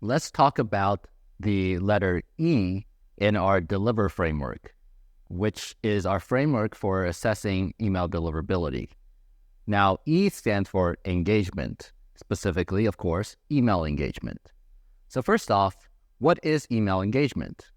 let's talk about the letter E in our Deliver framework, which is our framework for assessing email deliverability. Now, E stands for engagement, specifically, of course, email engagement. So first off, what is email engagement?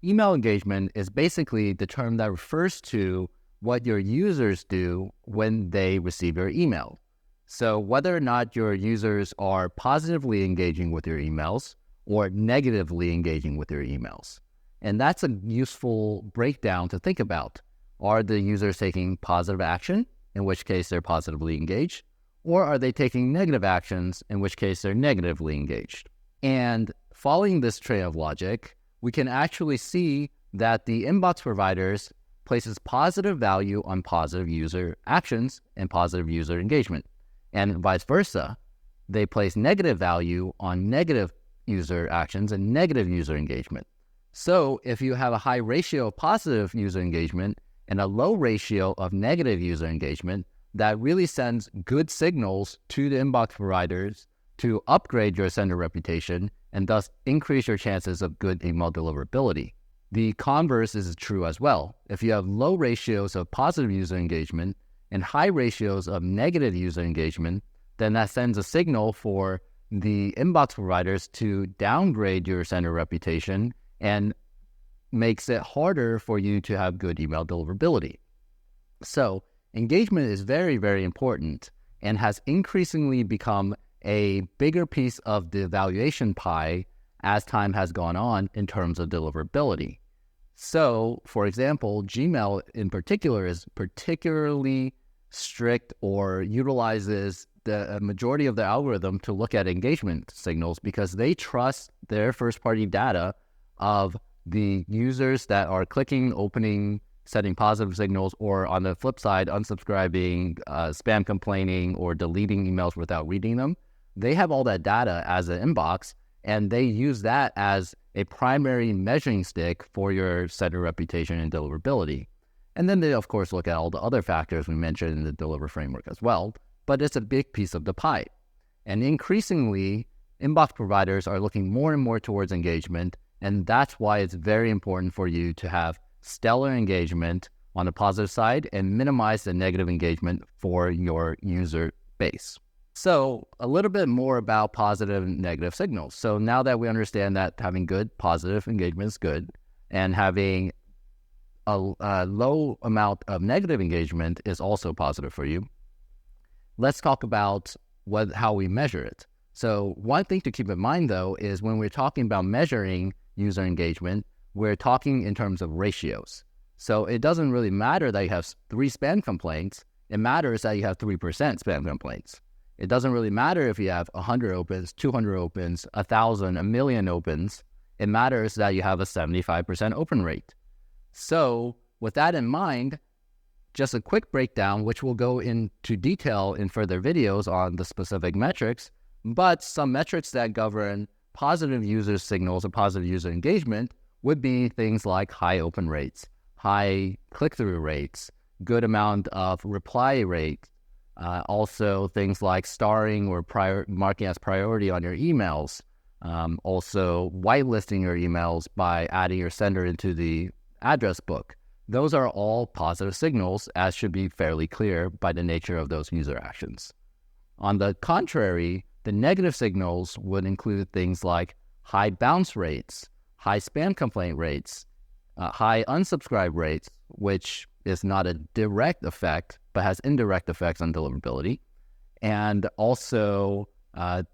Email engagement is basically the term that refers to what your users do when they receive your email. So whether or not your users are positively engaging with your emails or negatively engaging with your emails. And that's a useful breakdown to think about. Are the users taking positive action, in which case they're positively engaged, or are they taking negative actions, in which case they're negatively engaged? And following this train of logic, we can actually see that the inbox providers places positive value on positive user actions and positive user engagement. And vice versa, they place negative value on negative user actions and negative user engagement. So if you have a high ratio of positive user engagement and a low ratio of negative user engagement, that really sends good signals to the inbox providers to upgrade your sender reputation and thus increase your chances of good email deliverability. The converse is true as well. If you have low ratios of positive user engagement and high ratios of negative user engagement, then that sends a signal for the inbox providers to downgrade your sender reputation and makes it harder for you to have good email deliverability. So engagement is very, very important and has increasingly become a bigger piece of the evaluation pie as time has gone on in terms of deliverability. So, for example, Gmail in particular is particularly strict or utilizes the majority of the algorithm to look at engagement signals because they trust their first-party data of the users that are clicking, opening, setting positive signals, or on the flip side, unsubscribing, spam complaining, or deleting emails without reading them. They have all that data as an inbox, and they use that as a primary measuring stick for your sender reputation and deliverability. And then they, of course, look at all the other factors we mentioned in the Deliver framework as well, but it's a big piece of the pie. And increasingly, inbox providers are looking more and more towards engagement, and that's why it's very important for you to have stellar engagement on the positive side and minimize the negative engagement for your user base. So a little bit more about positive and negative signals. So now that we understand that having good positive engagement is good and having a low amount of negative engagement is also positive for you, let's talk about how we measure it. So one thing to keep in mind, though, is when we're talking about measuring user engagement, we're talking in terms of ratios. So it doesn't really matter that you have 3 spam complaints. It matters that you have 3% spam complaints. It doesn't really matter if you have 100 opens, 200 opens, 1,000, 1,000,000 opens. It matters that you have a 75% open rate. So with that in mind, just a quick breakdown, which will go into detail in further videos on the specific metrics, but some metrics that govern positive user signals and positive user engagement would be things like high open rates, high click-through rates, good amount of reply rate, also things like starring or marking as priority on your emails, also whitelisting your emails by adding your sender into the address book. Those are all positive signals, as should be fairly clear by the nature of those user actions. On the contrary, the negative signals would include things like high bounce rates, high spam complaint rates, high unsubscribe rates, which is not a direct effect, but has indirect effects on deliverability, and also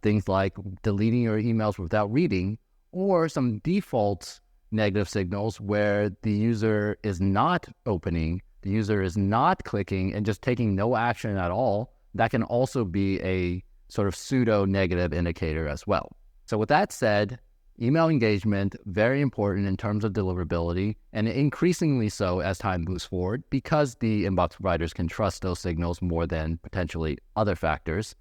things like deleting your emails without reading, or some default negative signals where the user is not opening, the user is not clicking, and just taking no action at all. That can also be a sort of pseudo-negative indicator as well. So with that said, email engagement, very important in terms of deliverability, and increasingly so as time moves forward because the inbox providers can trust those signals more than potentially other factors.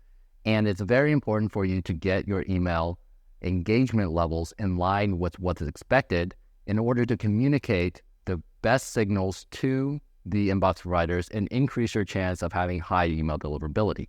And it's very important for you to get your email engagement levels in line with what is expected in order to communicate the best signals to the inbox providers and increase your chance of having high email deliverability.